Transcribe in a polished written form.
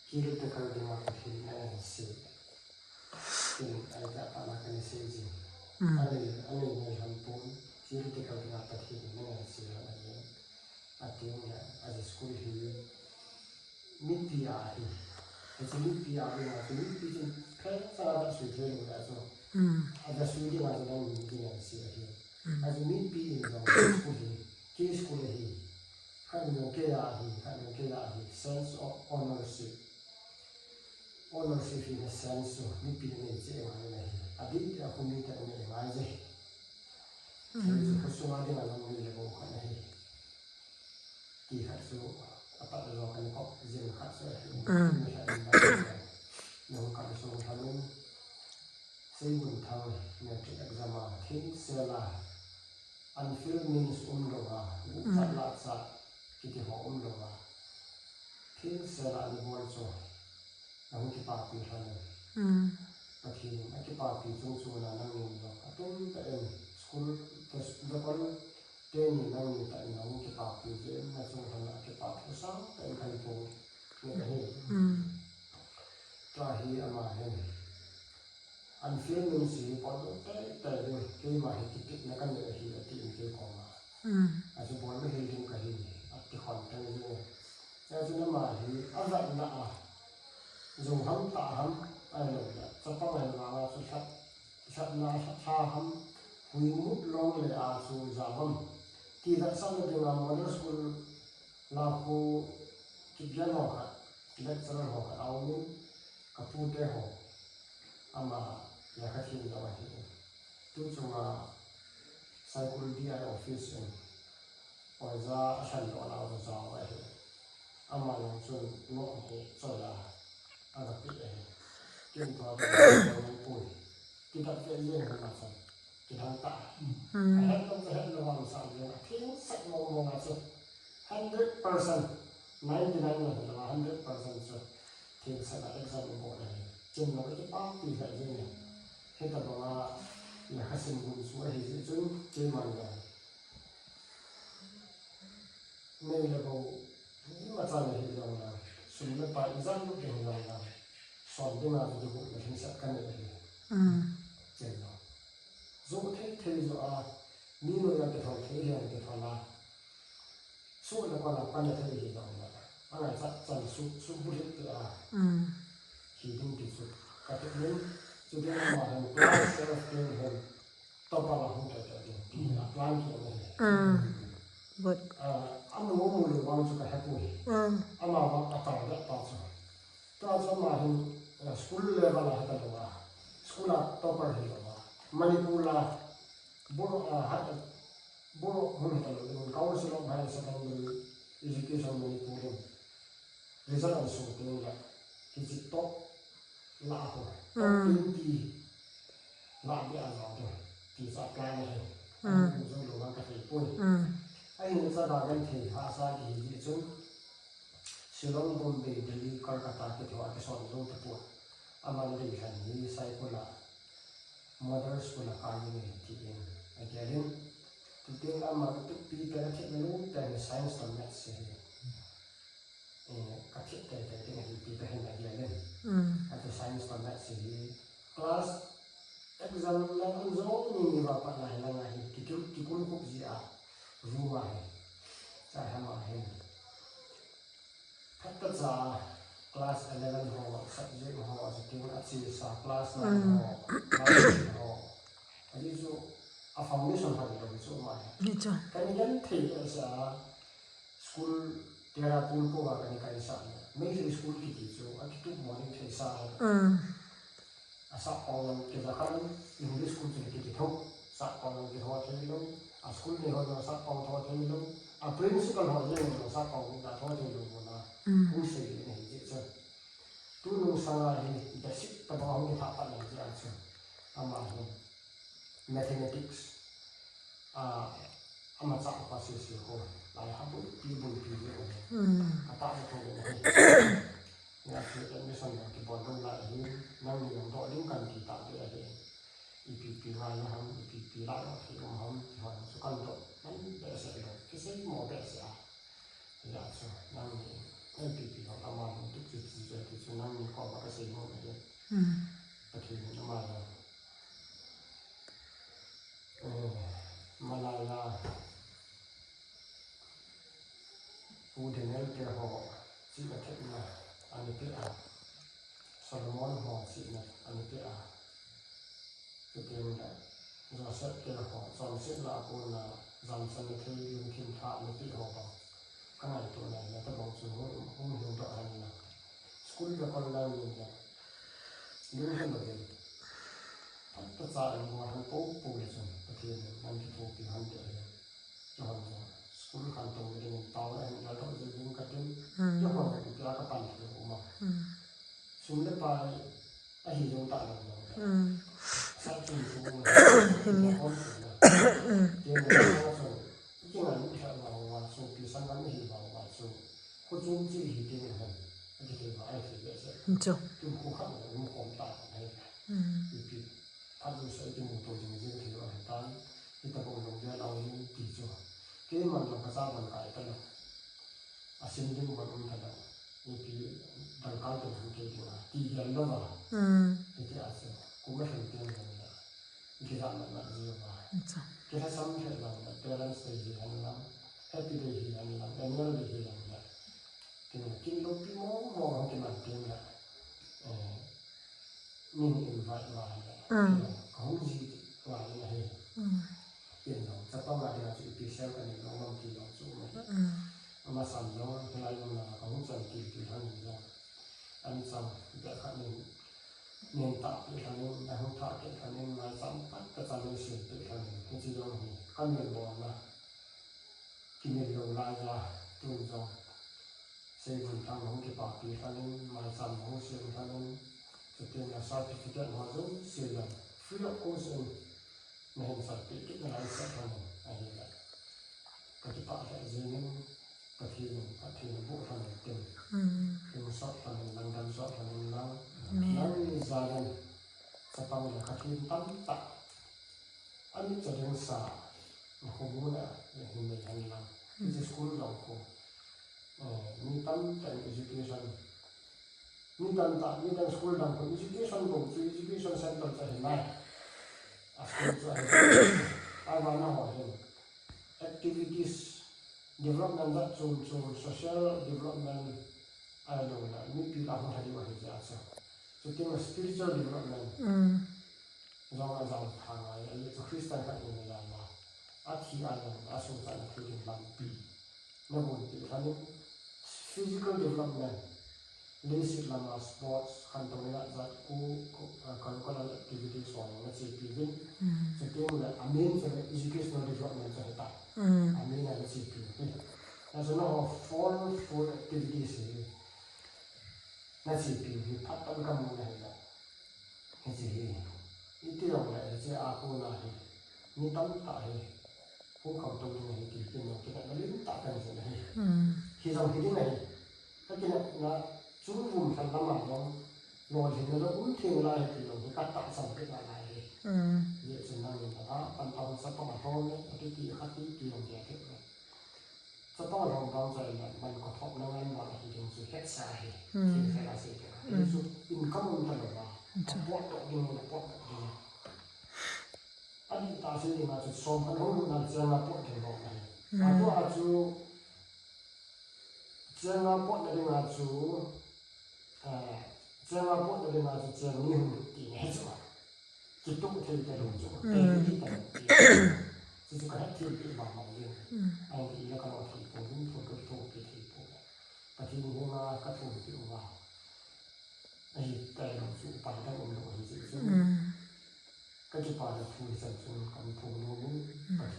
kiri te kau di mata kiri na si kiri ada anak ini si ane ni hampun kiri te kau di mata kiri na si ane artinya ada sekolah ini mimpi ahi itu mimpi ahi macam mimpi itu kan sangat sulit lah ada sulit macam mimpi yang si ahi ada mimpi ini sekolah ini kan mungkin ahi sense of ownership in a sense of mimpi ini je mana ni adik aku minta ini mana je jadi semua dia malam ni lepas kan ni Tihat su apa dulu kan kok jen khas nông cạn sông thắng xây bùn thang nhà trị exam thiên xe là unfilled means đồng chặt lạt sạt kita họ đồng thiên xe là anh buồn rồi nông cái bạc tiền thằng và khi cái bạc tiền chung chung là năng lượng rồi atom tại school the con tên năng lượng tại nông cái bạc tiền dễ mà chung thằng là cái bạc thứ sáu tại thành phố như thế cho hi ama hen unfilled means you want to tại cái mà hi kịch nó căn này hi là tiền cái còn màอาจจะบอลไม่เห็นถึงกับหินอาจจะขอนใจเลยแล้วที่นั่นมาหินอะไรนะdùng hâm tạ hâm ai rồi cho các bạn là sự sạch là cha hâm huy mút long lệ sự giả vâng thì tại sao lại điều làm modern school là cô kịch dân họ cả lecturer họ cả áo mũ cả phu tê họ ama là khách hiện ra vậy tôi chung là psychology office or za shan lo la za wa he ama lo chun lo he so la aga pi he kin to ta lo pu ki ta ke yen ma sa ki han ta he lo wa sa le thin sat mo mo ma so 100% 99 là 100% so thin sat la exam mo le chun lo ki pa pi he yen he ta lo là hasin gun su he chun che man ga nên là bộ những mà cha này hiểu rằng là sự là bài giảng lúc hiểu rằng là soạn cái nào thì bộ là hình sẽ căn này trên đó dù thế rồi như là cái thằng thế hiện cái thằng là số là còn là căn này thế hiểu rằng là anh ấy chắc chắn số bút hết thì đúng thì số các cái đến cho nên mà hàng class self care hơn tao bảo là không thể thì là plan kiểu này good anh muốn mua được bao nhiêu cái hộp anh mà vào cái tàu đó tao cho mà hình school level là hết rồi school là topper hết rồi Manipur là bố không hết rồi Council of Higher Secondary Education Manipur result là số tiền là thì chỉ top là thôi top 20 là bị ăn rồi thì sẽ cái này anh cũng dùng đồ ăn cái gì cũng anh ấy sẽ ra gần thì hạ sa thì gì chứ Shillong Bombay Delhi Kolkata cái chỗ cái sòn luôn tập buộc amal đi hành đi sai cô là modern school là cái gì thì anh cái gì thì tiếng amal tự pi cái thiết nó luôn cái science và maths gì các thiết cái này pi cái hình này lên cái science và maths gì class exam là anh dỗ nhìn vào bạn này là ngày thì cũng cũng gì rumah saya mahin kata sa class 11 ho subject ho sekian aksi sa class 9 ho class ho jadi so a foundation ho itu so mai kan thi sa school tiara pun ko kan kai sa mai school ki so akitu morning thi sa asa orang kita kan English school ki thok sa orang ki ho thi lo a school ni ho sa pau tho thi lo a principal ho ni ho sa pau da tho thi lo na u se ni ji cha tu no sa ni da sip ta ba ho tha pa ni ja cha ama ho mathematics ama cha pa se se ho lai ha bu pi ho apa ko ya se ni san da ki bon dong la ni nang ni do ling kan ki ta de IPP lai ham IPP lai thì ham họ số con độ nó để sẽ được cái gì mà để sẽ là sao năng IPP họ làm mà không được gì เจอที่สุนัขมีความกระสีหัวเลยประเทศน้ำมันมาลายาผู้ที่นั่นเกี่ยวกับสิ่งที่เกิดอันนี้เป็นโซโลมอนของสิ่งนั้นอันนี้เป็นคือเป็นเราเสร็จเกี่ยวกับสอนสิ่งละคนละจำสันนิษฐานยุ่งทิ้งท่าไม่ติดหัวกันข้างในตัวไหนแล้วก็บอกสู่ห้องหุ่นตัวอันนี้นะสกุลละคนละนี่เนี่ยยุ่งขึ้นมาเลยพัฒนาอันว่าทั้งปุ๊บปุ๊บเลยส่วนประเทศนั้นที่ถูกพิหันเดียวเลยจนสกุลขันตรงไปถึงเตาแล้วเราต้องจะยุ่งกันถึงยกหัวไปที่ร้านกระปั้นเลยผมว่าสุ่มได้ไปไอ้หินตาเลยใช่จริงจริงเลยคนสุดเลยเดี๋ยวเราส่งยิ่งอันนี้เราว่าส่งปีสังกัดไม่หินเราว่าส่งคนจริงจริงหินเดียวกันไอ้ที่เราไอ้ที่เด็กเสียจุ่มคู่ข้างเลยมันคงตาไอ้ปีพัดดูใส่จมูกตัวจริงจริงที่เราเห็นตอนที่ตะโกนลงเยอะเรานี่ตีจั่วเกี่ยมันลงกระซ่ามันไก่กันเลยอาศิลป์ดึงมันมันทันเลยนี่ปีดังการเป็นทางเกี่ยวกับตีกันแล้วว่าที่อาศิลป์กูไม่เห็นเตียงกันเลยที่ทำมันมันเยอะว่าที่ถ้าซ้ำเห็นเราเนี่ยเปรนสเตย์เห็นเราแฮปปี้เดย์เห็นเราแอนนิวเดย์เห็นเราเนี่ยที่มันกินลูกพี่มองที่มันเตียงเนี่ยนี่อินไวท์ว่าเนี่ยเขาจีว่าเนี่ยเปลี่ยนเราจะต้องมาเดี๋ยวจะไปเซลกันเนี่ยเราต้องกินเราสู้ไหมมาสั่งเราเวลาเราเขาจะกินทางนี้อันนี้สั่งแต่ครั้งนี้เงินตัดไปทางนี้แต่ห้องถ่ายไปทางนี้มาสั่งปัดก็จะเลยเสียไปทางนี้ที่จะต้องมีขั้นเงินบอลนะที่เงินลงรายละตัวจองเสียบุญทางห้องที่ปากไปทางนี้มาสั่งห้องเสียทางนี้จะเป็นอาสาที่จะมาดูเสียเลยฟิลโคเซนในห้องสัตว์ไปที่ไหนสักทางนี้อันนี้แหละก็จะปากแต่เจนึงประเทศบุกทางนี้เต็มเป็นสอบทางนี้ดังสอบทางนี้นั่งjalan sepang yang kaki tak ani jadi sah menghubungnya yang ini yang itu sekolah longko ni dan education ni dan sekolah longko education longko education center jadi naik asal jadi apa nama activities development that social development I don't know ni pilih apa tadi wahai jasa so tem spiritual development zong azang thang ai ai to Christian ka ni la ma a thi a yang a so ta na thi lam pi na bon ti han physical development basic lama sports kan to ya za ku kan activities so na chi pi bin so tem la amen so educational development sa ta amen na chi pi na so no for activities那是比如拍到咁冇嚟啦，係自己。呢啲落嚟即係阿姑啦，你當大係好求到嘅係幾邊啊？其實我哋大嘅就係，其實佢啲係，佢其實嗱，主婦份諗埋講，內情嘅都咁跳啦，係叫佢夾大手嘅嚟嘅。嘢算啦，然後啊，笨頭十幫埋湯咧，有啲啲黑啲啲用嘢嘅。จะต้องลองลองใจมันกระทบแล้วมันว่าที่ถึงสุดแค่สาเหตุที่ใครละสิที่สุดอินก็มันตลอดว่าปวดตัวยิ่งปวดตัวยิ่งอันนี้ตาสิ่งมาจุดสองพันหกนั้นเจ้ามาปวดถึงบอกเลยอันตัวอาจูเจ้ามาปวดได้มาจูเจ้ามาปวดได้มาจูเจ้านี่หุ่นตีให้จ้ะจิตตุ้งเทจะลงจูเต็มที่แต่ที่สุดก็ให้ที่ที่บางบางยิ่งไอ้ที่แล้วก็เราที่ผมถูกก็ถูกที่ที่ผมแต่ที่นี่มาก็ถูกที่ว่าไอ้แต่เราสู้ไปได้องค์หลวงจริงๆก็จะไปถูกสั่งสอนกันถูกโน้นประเทศ